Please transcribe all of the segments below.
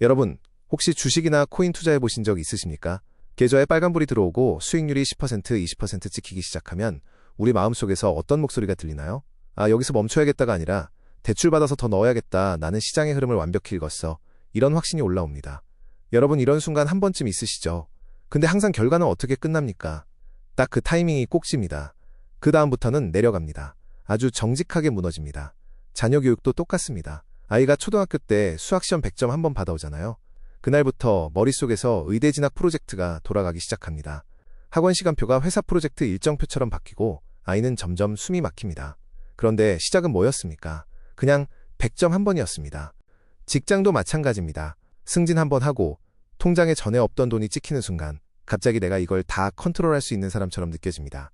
여러분, 혹시 주식이나 코인 투자해 보신 적 있으십니까? 계좌에 빨간불이 들어오고 수익률이 10%, 20% 찍히기 시작하면 우리 마음속에서 어떤 목소리가 들리나요? 아, 여기서 멈춰야겠다가 아니라 대출받아서 더 넣어야겠다. 나는 시장의 흐름을 완벽히 읽었어. 이런 확신이 올라옵니다. 여러분, 이런 순간 한 번쯤 있으시죠? 근데 항상 결과는 어떻게 끝납니까? 딱 그 타이밍이 꼭지입니다. 그 다음부터는 내려갑니다. 아주 정직하게 무너집니다. 자녀 교육도 똑같습니다. 아이가 초등학교 때 수학시험 100점 한번 받아오잖아요. 그날부터 머릿속에서 의대 진학 프로젝트가 돌아가기 시작합니다. 학원 시간표가 회사 프로젝트 일정표처럼 바뀌고 아이는 점점 숨이 막힙니다. 그런데 시작은 뭐였습니까? 그냥 100점 한 번이었습니다. 직장도 마찬가지입니다. 승진 한 번 하고 통장에 전에 없던 돈이 찍히는 순간 갑자기 내가 이걸 다 컨트롤할 수 있는 사람처럼 느껴집니다.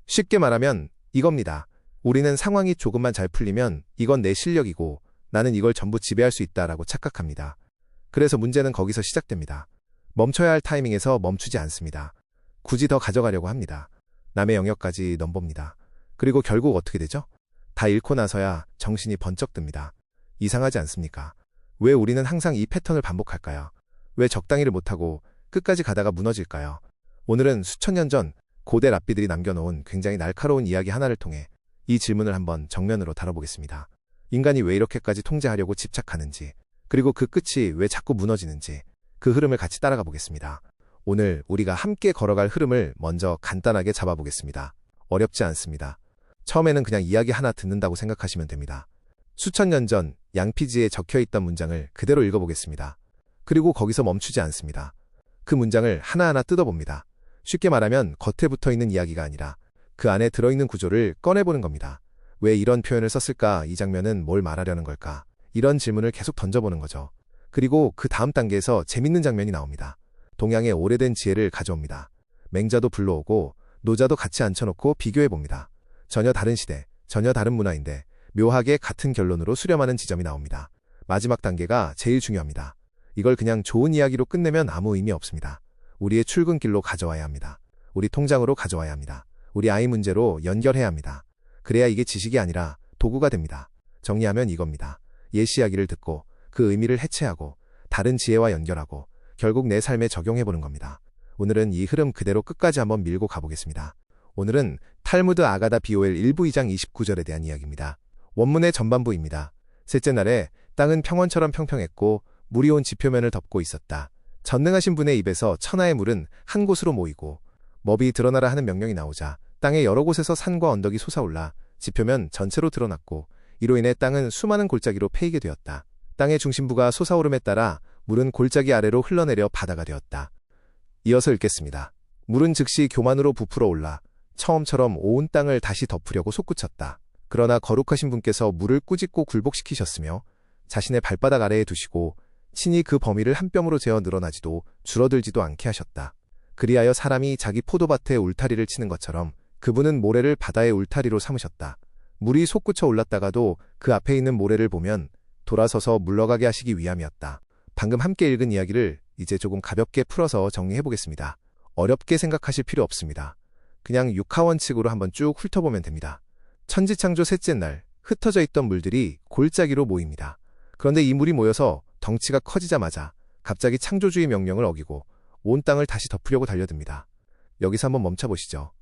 쉽게 말하면 이겁니다. 우리는 상황이 조금만 잘 풀리면 이건 내 실력이고 나는 이걸 전부 지배할 수 있다라고 착각합니다. 그래서 문제는 거기서 시작됩니다. 멈춰야 할 타이밍에서 멈추지 않습니다. 굳이 더 가져가려고 합니다. 남의 영역까지 넘봅니다. 그리고 결국 어떻게 되죠? 다 잃고 나서야 정신이 번쩍 듭니다. 이상하지 않습니까? 왜 우리는 항상 이 패턴을 반복할까요? 왜 적당히를 못하고 끝까지 가다가 무너질까요? 오늘은 수천 년 전 고대 랍비들이 남겨놓은 굉장히 날카로운 이야기 하나를 통해 이 질문을 한번 정면으로 다뤄보겠습니다. 인간이 왜 이렇게까지 통제하려고 집착하는지, 그리고 그 끝이 왜 자꾸 무너지는지, 그 흐름을 같이 따라가 보겠습니다. 오늘 우리가 함께 걸어갈 흐름을 먼저 간단하게 잡아보겠습니다. 어렵지 않습니다. 처음에는 그냥 이야기 하나 듣는다고 생각하시면 됩니다. 수천 년 전 양피지에 적혀있던 문장을 그대로 읽어보겠습니다. 그리고 거기서 멈추지 않습니다. 그 문장을 하나하나 뜯어봅니다. 쉽게 말하면 겉에 붙어있는 이야기가 아니라 그 안에 들어있는 구조를 꺼내보는 겁니다. 왜 이런 표현을 썼을까? 이 장면은 뭘 말하려는 걸까? 이런 질문을 계속 던져보는 거죠. 그리고 그 다음 단계에서 재밌는 장면이 나옵니다. 동양의 오래된 지혜를 가져옵니다. 맹자도 불러오고 노자도 같이 앉혀놓고 비교해봅니다. 전혀 다른 시대, 전혀 다른 문화인데 묘하게 같은 결론으로 수렴하는 지점이 나옵니다. 마지막 단계가 제일 중요합니다. 이걸 그냥 좋은 이야기로 끝내면 아무 의미 없습니다. 우리의 출근길로 가져와야 합니다. 우리 통장으로 가져와야 합니다. 우리 아이 문제로 연결해야 합니다. 그래야 이게 지식이 아니라 도구가 됩니다. 정리하면 이겁니다. 옛 이야기를 듣고 그 의미를 해체하고 다른 지혜와 연결하고 결국 내 삶에 적용해보는 겁니다. 오늘은 이 흐름 그대로 끝까지 한번 밀고 가보겠습니다. 오늘은 탈무드 아가다 비오엘 1부 2장 29절에 대한 이야기입니다. 원문의 전반부입니다. 셋째 날에 땅은 평원처럼 평평했고 물이 온 지표면을 덮고 있었다. 전능하신 분의 입에서 천하의 물은 한 곳으로 모이고 먹이 드러나라 하는 명령이 나오자 땅의 여러 곳에서 산과 언덕이 솟아올라 지표면 전체로 드러났고 이로 인해 땅은 수많은 골짜기로 패이게 되었다. 땅의 중심부가 솟아오름에 따라 물은 골짜기 아래로 흘러내려 바다가 되었다. 이어서 읽겠습니다. 물은 즉시 교만으로 부풀어 올라 처음처럼 온 땅을 다시 덮으려고 솟구쳤다. 그러나 거룩하신 분께서 물을 꾸짖고 굴복시키셨으며 자신의 발바닥 아래에 두시고 친히 그 범위를 한 뼘으로 재어 늘어나지도 줄어들지도 않게 하셨다. 그리하여 사람이 자기 포도밭에 울타리를 치는 것처럼 그분은 모래를 바다의 울타리로 삼으셨다. 물이 솟구쳐 올랐다가도 그 앞에 있는 모래를 보면 돌아서서 물러가게 하시기 위함이었다. 방금 함께 읽은 이야기를 이제 조금 가볍게 풀어서 정리해보겠습니다. 어렵게 생각하실 필요 없습니다. 그냥 육하원칙으로 한번 쭉 훑어보면 됩니다. 천지창조 셋째 날 흩어져 있던 물들이 골짜기로 모입니다. 그런데 이 물이 모여서 덩치가 커지자마자 갑자기 창조주의 명령을 어기고 온 땅을 다시 덮으려고 달려듭니다. 여기서 한번 멈춰보시죠.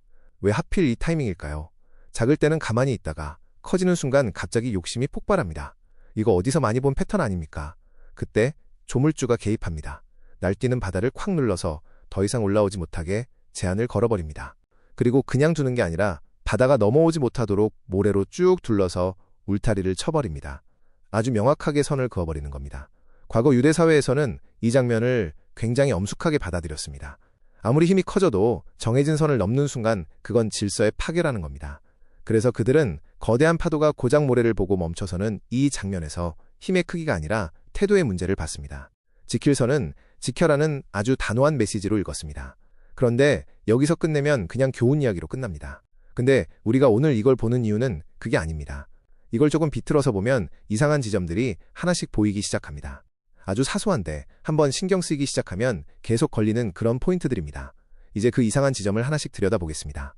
왜 하필 이 타이밍일까요? 작을 때는 가만히 있다가 커지는 순간 갑자기 욕심이 폭발합니다. 이거 어디서 많이 본 패턴 아닙니까? 그때 조물주가 개입합니다. 날뛰는 바다를 콱 눌러서 더 이상 올라오지 못하게 제한을 걸어버립니다. 그리고 그냥 두는 게 아니라 바다가 넘어오지 못하도록 모래로 쭉 둘러서 울타리를 쳐버립니다. 아주 명확하게 선을 그어버리는 겁니다. 과거 유대 사회에서는 이 장면을 굉장히 엄숙하게 받아들였습니다. 아무리 힘이 커져도 정해진 선을 넘는 순간 그건 질서의 파괴라는 겁니다. 그래서 그들은 거대한 파도가 고작 모래를 보고 멈춰서는 이 장면에서 힘의 크기가 아니라 태도의 문제를 봤습니다. 지킬 선은 지켜라는 아주 단호한 메시지로 읽었습니다. 그런데 여기서 끝내면 그냥 교훈 이야기로 끝납니다. 근데 우리가 오늘 이걸 보는 이유는 그게 아닙니다. 이걸 조금 비틀어서 보면 이상한 지점들이 하나씩 보이기 시작합니다. 아주 사소한데 한번 신경 쓰이기 시작하면 계속 걸리는 그런 포인트들입니다. 이제 그 이상한 지점을 하나씩 들여다보겠습니다.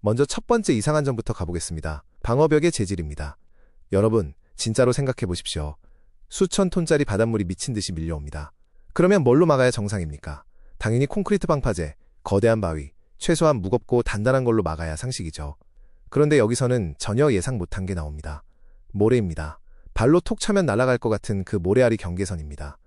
먼저 첫 번째 이상한 점부터 가보겠습니다. 방어벽의 재질입니다. 여러분, 진짜로 생각해 보십시오. 수천 톤짜리 바닷물이 미친 듯이 밀려옵니다. 그러면 뭘로 막아야 정상입니까? 당연히 콘크리트 방파제, 거대한 바위, 최소한 무겁고 단단한 걸로 막아야 상식이죠. 그런데 여기서는 전혀 예상 못한 게 나옵니다. 모래입니다. 발로 톡 차면 날아갈 것 같은 그 모래알이 경계선입니다.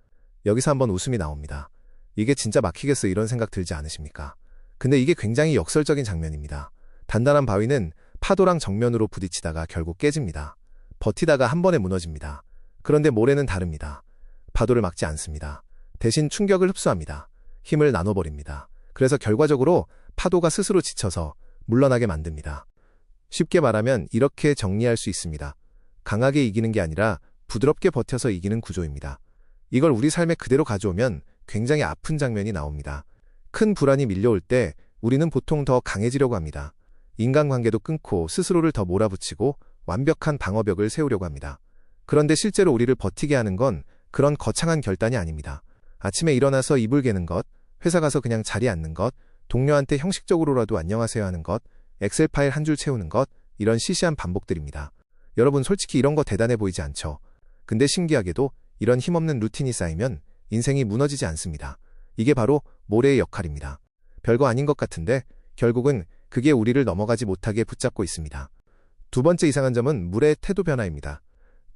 여기서 한번 웃음이 나옵니다. 이게 진짜 막히겠어 이런 생각 들지 않으십니까? 근데 이게 굉장히 역설적인 장면입니다. 단단한 바위는 파도랑 정면으로 부딪히다가 결국 깨집니다. 버티다가 한 번에 무너집니다. 그런데 모래는 다릅니다. 파도를 막지 않습니다. 대신 충격을 흡수합니다. 힘을 나눠버립니다. 그래서 결과적으로 파도가 스스로 지쳐서 물러나게 만듭니다. 쉽게 말하면 이렇게 정리할 수 있습니다. 강하게 이기는 게 아니라 부드럽게 버텨서 이기는 구조입니다. 이걸 우리 삶에 그대로 가져오면 굉장히 아픈 장면이 나옵니다. 큰 불안이 밀려올 때 우리는 보통 더 강해지려고 합니다. 인간관계도 끊고 스스로를 더 몰아붙이고 완벽한 방어벽을 세우려고 합니다. 그런데 실제로 우리를 버티게 하는 건 그런 거창한 결단이 아닙니다. 아침에 일어나서 이불 개는 것, 회사 가서 그냥 자리에 앉는 것, 동료한테 형식적으로라도 안녕하세요 하는 것, 엑셀 파일 한 줄 채우는 것, 이런 시시한 반복들입니다. 여러분 솔직히 이런 거 대단해 보이지 않죠? 근데 신기하게도 이런 힘없는 루틴이 쌓이면 인생이 무너지지 않습니다. 이게 바로 모래의 역할입니다. 별거 아닌 것 같은데 결국은 그게 우리를 넘어가지 못하게 붙잡고 있습니다. 두 번째 이상한 점은 물의 태도 변화입니다.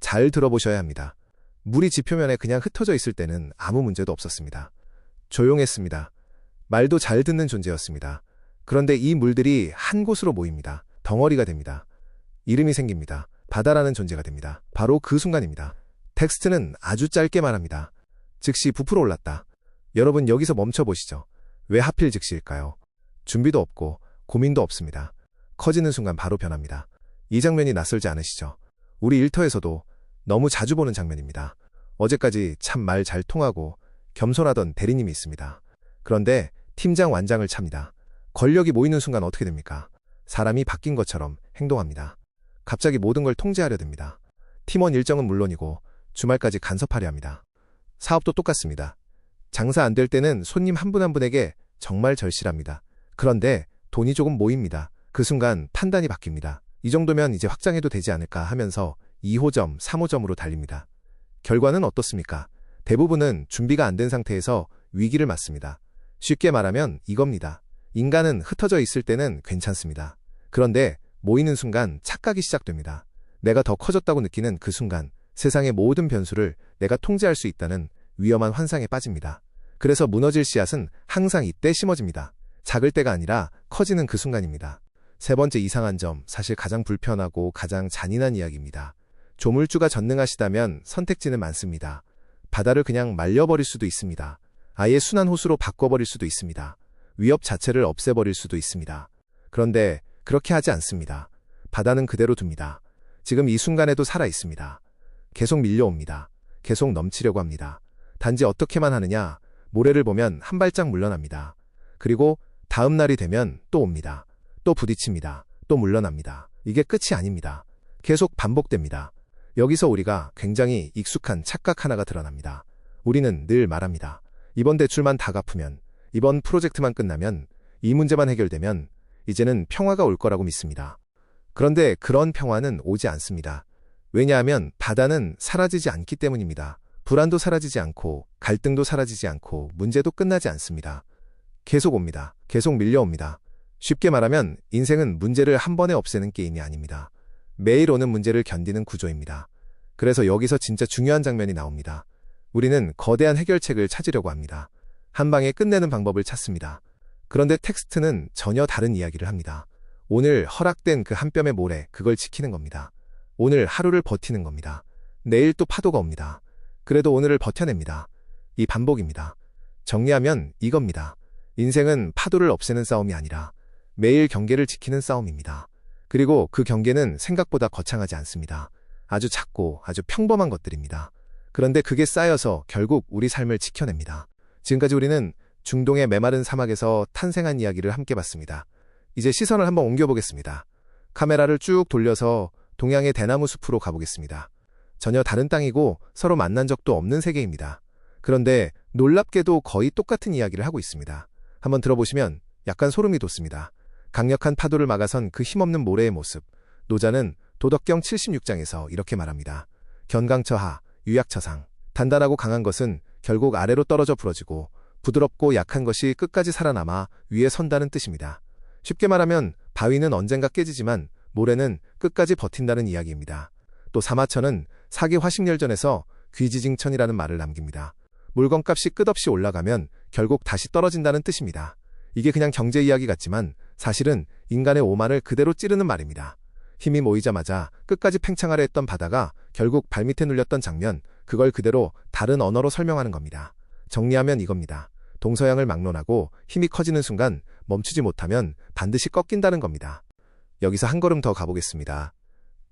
잘 들어보셔야 합니다. 물이 지표면에 그냥 흩어져 있을 때는 아무 문제도 없었습니다. 조용했습니다. 말도 잘 듣는 존재였습니다. 그런데 이 물들이 한 곳으로 모입니다. 덩어리가 됩니다. 이름이 생깁니다. 바다라는 존재가 됩니다. 바로 그 순간입니다. 텍스트는 아주 짧게 말합니다. 즉시 부풀어 올랐다. 여러분 여기서 멈춰보시죠. 왜 하필 즉시일까요? 준비도 없고 고민도 없습니다. 커지는 순간 바로 변합니다. 이 장면이 낯설지 않으시죠? 우리 일터에서도 너무 자주 보는 장면입니다. 어제까지 참 말 잘 통하고 겸손하던 대리님이 있습니다. 그런데 팀장 완장을 찹니다. 권력이 모이는 순간 어떻게 됩니까? 사람이 바뀐 것처럼 행동합니다. 갑자기 모든 걸 통제하려 듭니다. 팀원 일정은 물론이고 주말까지 간섭하려 합니다. 사업도 똑같습니다. 장사 안 될 때는 손님 한 분 한 분에게 정말 절실합니다. 그런데 돈이 조금 모입니다. 그 순간 판단이 바뀝니다. 이 정도면 이제 확장해도 되지 않을까 하면서 2호점, 3호점으로 달립니다. 결과는 어떻습니까? 대부분은 준비가 안 된 상태에서 위기를 맞습니다. 쉽게 말하면 이겁니다. 인간은 흩어져 있을 때는 괜찮습니다. 그런데 모이는 순간 착각이 시작됩니다. 내가 더 커졌다고 느끼는 그 순간 세상의 모든 변수를 내가 통제할 수 있다는 위험한 환상에 빠집니다. 그래서 무너질 씨앗은 항상 이때 심어집니다. 작을 때가 아니라 커지는 그 순간입니다. 세 번째 이상한 점, 사실 가장 불편하고 가장 잔인한 이야기입니다. 조물주가 전능하시다면 선택지는 많습니다. 바다를 그냥 말려버릴 수도 있습니다. 아예 순환 호수로 바꿔버릴 수도 있습니다. 위협 자체를 없애버릴 수도 있습니다. 그런데 그렇게 하지 않습니다. 바다는 그대로 둡니다. 지금 이 순간에도 살아있습니다. 계속 밀려옵니다. 계속 넘치려고 합니다. 단지 어떻게만 하느냐, 모래를 보면 한 발짝 물러납니다. 그리고 다음 날이 되면 또 옵니다. 또 부딪힙니다. 또 물러납니다. 이게 끝이 아닙니다. 계속 반복됩니다. 여기서 우리가 굉장히 익숙한 착각 하나가 드러납니다. 우리는 늘 말합니다. 이번 대출만 다 갚으면, 이번 프로젝트만 끝나면, 이 문제만 해결되면 이제는 평화가 올 거라고 믿습니다. 그런데 그런 평화는 오지 않습니다. 왜냐하면 바다는 사라지지 않기 때문입니다. 불안도 사라지지 않고 갈등도 사라지지 않고 문제도 끝나지 않습니다. 계속 옵니다. 계속 밀려옵니다. 쉽게 말하면 인생은 문제를 한 번에 없애는 게임이 아닙니다. 매일 오는 문제를 견디는 구조입니다. 그래서 여기서 진짜 중요한 장면이 나옵니다. 우리는 거대한 해결책을 찾으려고 합니다. 한 방에 끝내는 방법을 찾습니다. 그런데 텍스트는 전혀 다른 이야기를 합니다. 오늘 허락된 그 한 뼘의 모래, 그걸 지키는 겁니다. 오늘 하루를 버티는 겁니다. 내일 또 파도가 옵니다. 그래도 오늘을 버텨냅니다. 이 반복입니다. 정리하면 이겁니다. 인생은 파도를 없애는 싸움이 아니라 매일 경계를 지키는 싸움입니다. 그리고 그 경계는 생각보다 거창하지 않습니다. 아주 작고 아주 평범한 것들입니다. 그런데 그게 쌓여서 결국 우리 삶을 지켜냅니다. 지금까지 우리는 중동의 메마른 사막에서 탄생한 이야기를 함께 봤습니다. 이제 시선을 한번 옮겨보겠습니다. 카메라를 쭉 돌려서 동양의 대나무 숲으로 가보겠습니다. 전혀 다른 땅이고 서로 만난 적도 없는 세계입니다. 그런데 놀랍게도 거의 똑같은 이야기를 하고 있습니다. 한번 들어보시면 약간 소름이 돋습니다. 강력한 파도를 막아선 그 힘없는 모래의 모습. 노자는 도덕경 76장에서 이렇게 말합니다. 견강처하, 유약처상. 단단하고 강한 것은 결국 아래로 떨어져 부러지고 부드럽고 약한 것이 끝까지 살아남아 위에 선다는 뜻입니다. 쉽게 말하면 바위는 언젠가 깨지지만 모래는 끝까지 버틴다는 이야기입니다. 또 사마천은 사기 화식열전에서 귀지징천이라는 말을 남깁니다. 물건값이 끝없이 올라가면 결국 다시 떨어진다는 뜻입니다. 이게 그냥 경제 이야기 같지만 사실은 인간의 오만을 그대로 찌르는 말입니다. 힘이 모이자마자 끝까지 팽창하려 했던 바다가 결국 발밑에 눌렸던 장면, 그걸 그대로 다른 언어로 설명하는 겁니다. 정리하면 이겁니다. 동서양을 막론하고 힘이 커지는 순간 멈추지 못하면 반드시 꺾인다는 겁니다. 여기서 한 걸음 더 가보겠습니다.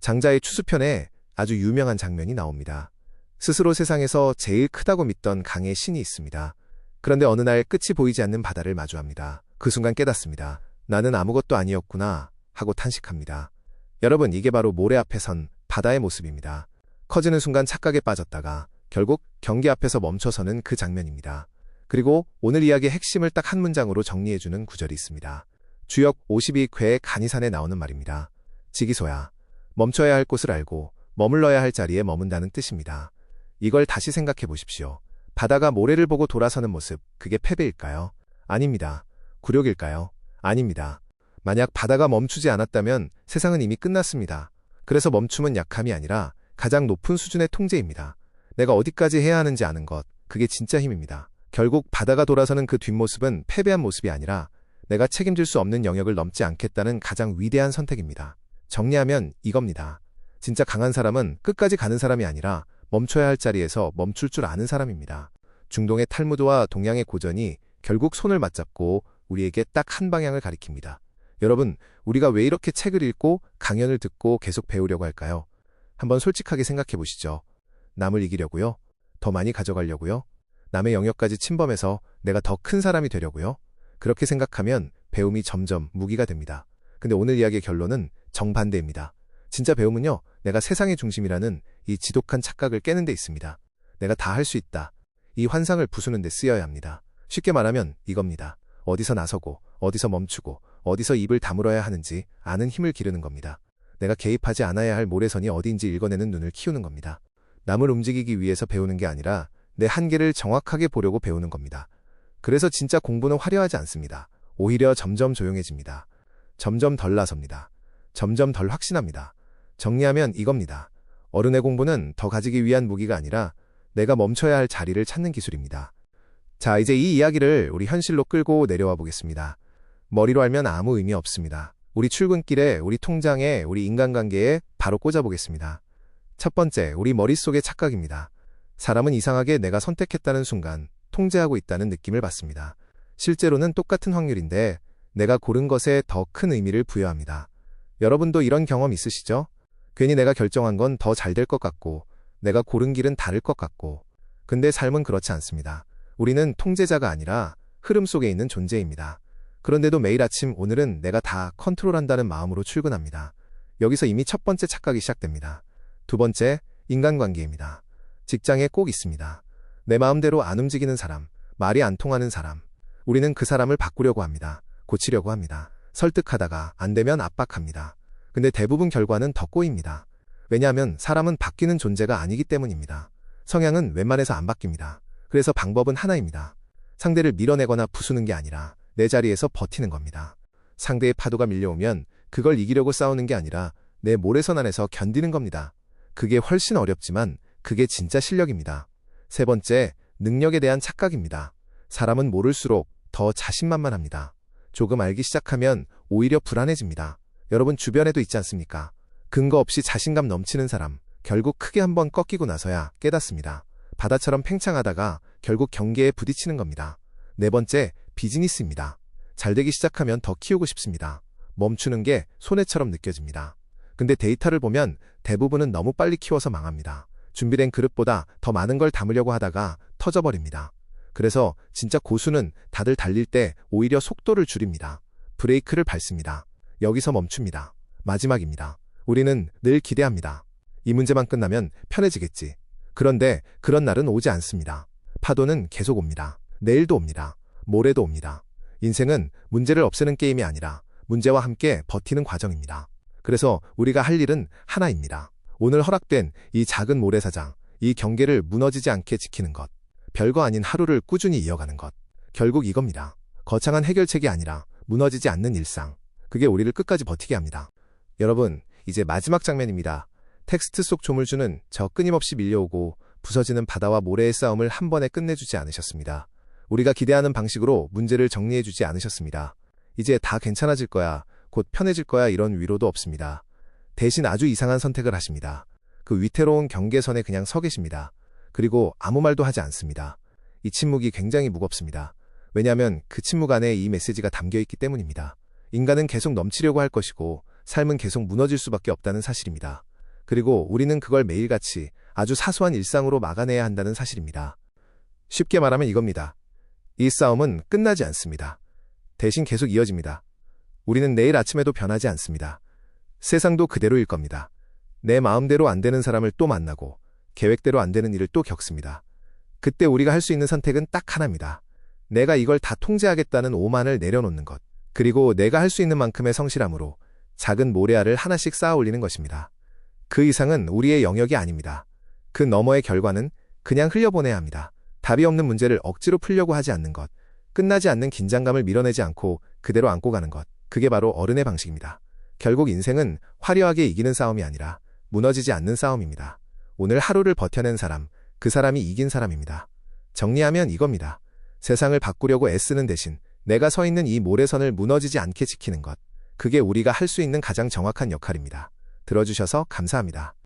장자의 추수편에 아주 유명한 장면이 나옵니다. 스스로 세상에서 제일 크다고 믿던 강의 신이 있습니다. 그런데 어느 날 끝이 보이지 않는 바다를 마주합니다. 그 순간 깨닫습니다. 나는 아무것도 아니었구나 하고 탄식합니다. 여러분, 이게 바로 모래 앞에 선 바다의 모습입니다. 커지는 순간 착각에 빠졌다가 결국 경계 앞에서 멈춰서는 그 장면입니다. 그리고 오늘 이야기의 핵심을 딱 한 문장으로 정리해주는 구절이 있습니다. 주역 52궤의 간이산에 나오는 말입니다. 지기소야, 멈춰야 할 곳을 알고 머물러야 할 자리에 머문다는 뜻입니다. 이걸 다시 생각해 보십시오. 바다가 모래를 보고 돌아서는 모습, 그게 패배일까요? 아닙니다. 굴욕일까요? 아닙니다. 만약 바다가 멈추지 않았다면 세상은 이미 끝났습니다. 그래서 멈춤은 약함이 아니라 가장 높은 수준의 통제입니다. 내가 어디까지 해야 하는지 아는 것, 그게 진짜 힘입니다. 결국 바다가 돌아서는 그 뒷모습은 패배한 모습이 아니라 내가 책임질 수 없는 영역을 넘지 않겠다는 가장 위대한 선택입니다. 정리하면 이겁니다. 진짜 강한 사람은 끝까지 가는 사람이 아니라 멈춰야 할 자리에서 멈출 줄 아는 사람입니다. 중동의 탈무드와 동양의 고전이 결국 손을 맞잡고 우리에게 딱 한 방향을 가리킵니다. 여러분, 우리가 왜 이렇게 책을 읽고 강연을 듣고 계속 배우려고 할까요? 한번 솔직하게 생각해 보시죠. 남을 이기려고요? 더 많이 가져가려고요? 남의 영역까지 침범해서 내가 더 큰 사람이 되려고요? 그렇게 생각하면 배움이 점점 무기가 됩니다. 근데 오늘 이야기의 결론은 정반대입니다. 진짜 배움은요, 내가 세상의 중심이라는 이 지독한 착각을 깨는 데 있습니다. 내가 다 할 수 있다. 이 환상을 부수는 데 쓰여야 합니다. 쉽게 말하면 이겁니다. 어디서 나서고, 어디서 멈추고, 어디서 입을 다물어야 하는지 아는 힘을 기르는 겁니다. 내가 개입하지 않아야 할 모래선이 어디인지 읽어내는 눈을 키우는 겁니다. 남을 움직이기 위해서 배우는 게 아니라 내 한계를 정확하게 보려고 배우는 겁니다. 그래서 진짜 공부는 화려하지 않습니다. 오히려 점점 조용해집니다. 점점 덜 나섭니다. 점점 덜 확신합니다. 정리하면 이겁니다. 어른의 공부는 더 가지기 위한 무기가 아니라 내가 멈춰야 할 자리를 찾는 기술입니다. 자, 이제 이 이야기를 우리 현실로 끌고 내려와 보겠습니다. 머리로 알면 아무 의미 없습니다. 우리 출근길에, 우리 통장에, 우리 인간관계에 바로 꽂아보겠습니다. 첫 번째, 우리 머릿속의 착각입니다. 사람은 이상하게 내가 선택했다는 순간 통제하고 있다는 느낌을 받습니다. 실제로는 똑같은 확률인데 내가 고른 것에 더 큰 의미를 부여합니다. 여러분도 이런 경험 있으시죠? 괜히 내가 결정한 건 더 잘 될 것 같고 내가 고른 길은 다를 것 같고. 근데 삶은 그렇지 않습니다. 우리는 통제자가 아니라 흐름 속에 있는 존재입니다. 그런데도 매일 아침 오늘은 내가 다 컨트롤한다는 마음으로 출근합니다. 여기서 이미 첫 번째 착각이 시작됩니다. 두 번째, 인간관계입니다. 직장에 꼭 있습니다. 내 마음대로 안 움직이는 사람, 말이 안 통하는 사람. 우리는 그 사람을 바꾸려고 합니다. 고치려고 합니다. 설득하다가 안 되면 압박합니다. 근데 대부분 결과는 더 꼬입니다. 왜냐하면 사람은 바뀌는 존재가 아니기 때문입니다. 성향은 웬만해서 안 바뀝니다. 그래서 방법은 하나입니다. 상대를 밀어내거나 부수는 게 아니라 내 자리에서 버티는 겁니다. 상대의 파도가 밀려오면 그걸 이기려고 싸우는 게 아니라 내 모래선 안에서 견디는 겁니다. 그게 훨씬 어렵지만 그게 진짜 실력입니다. 세 번째, 능력에 대한 착각입니다. 사람은 모를수록 더 자신만만합니다. 조금 알기 시작하면 오히려 불안해집니다. 여러분 주변에도 있지 않습니까? 근거 없이 자신감 넘치는 사람, 결국 크게 한번 꺾이고 나서야 깨닫습니다. 바다처럼 팽창하다가 결국 경계에 부딪히는 겁니다. 네 번째, 비즈니스입니다. 잘 되기 시작하면 더 키우고 싶습니다. 멈추는 게 손해처럼 느껴집니다. 근데 데이터를 보면 대부분은 너무 빨리 키워서 망합니다. 준비된 그릇보다 더 많은 걸 담으려고 하다가 터져버립니다. 그래서 진짜 고수는 다들 달릴 때 오히려 속도를 줄입니다. 브레이크를 밟습니다. 여기서 멈춥니다. 마지막입니다. 우리는 늘 기대합니다. 이 문제만 끝나면 편해지겠지. 그런데 그런 날은 오지 않습니다. 파도는 계속 옵니다. 내일도 옵니다. 모레도 옵니다. 인생은 문제를 없애는 게임이 아니라 문제와 함께 버티는 과정입니다. 그래서 우리가 할 일은 하나입니다. 오늘 허락된 이 작은 모래사장, 이 경계를 무너지지 않게 지키는 것. 별거 아닌 하루를 꾸준히 이어가는 것. 결국 이겁니다. 거창한 해결책이 아니라 무너지지 않는 일상. 그게 우리를 끝까지 버티게 합니다. 여러분, 이제 마지막 장면입니다. 텍스트 속 조물주는 저 끊임없이 밀려오고 부서지는 바다와 모래의 싸움을 한 번에 끝내주지 않으셨습니다. 우리가 기대하는 방식으로 문제를 정리해주지 않으셨습니다. 이제 다 괜찮아질 거야, 곧 편해질 거야 이런 위로도 없습니다. 대신 아주 이상한 선택을 하십니다. 그 위태로운 경계선에 그냥 서 계십니다. 그리고 아무 말도 하지 않습니다. 이 침묵이 굉장히 무겁습니다. 왜냐하면 그 침묵 안에 이 메시지가 담겨있기 때문입니다. 인간은 계속 넘치려고 할 것이고 삶은 계속 무너질 수밖에 없다는 사실입니다. 그리고 우리는 그걸 매일같이 아주 사소한 일상으로 막아내야 한다는 사실입니다. 쉽게 말하면 이겁니다. 이 싸움은 끝나지 않습니다. 대신 계속 이어집니다. 우리는 내일 아침에도 변하지 않습니다. 세상도 그대로일 겁니다. 내 마음대로 안 되는 사람을 또 만나고 계획대로 안 되는 일을 또 겪습니다. 그때 우리가 할 수 있는 선택은 딱 하나입니다. 내가 이걸 다 통제하겠다는 오만을 내려놓는 것. 그리고 내가 할 수 있는 만큼의 성실함으로 작은 모래알을 하나씩 쌓아 올리는 것입니다. 그 이상은 우리의 영역이 아닙니다. 그 너머의 결과는 그냥 흘려보내야 합니다. 답이 없는 문제를 억지로 풀려고 하지 않는 것. 끝나지 않는 긴장감을 밀어내지 않고 그대로 안고 가는 것. 그게 바로 어른의 방식입니다. 결국 인생은 화려하게 이기는 싸움이 아니라 무너지지 않는 싸움입니다. 오늘 하루를 버텨낸 사람, 그 사람이 이긴 사람입니다. 정리하면 이겁니다. 세상을 바꾸려고 애쓰는 대신 내가 서 있는 이 모래선을 무너지지 않게 지키는 것. 그게 우리가 할 수 있는 가장 정확한 역할입니다. 들어주셔서 감사합니다.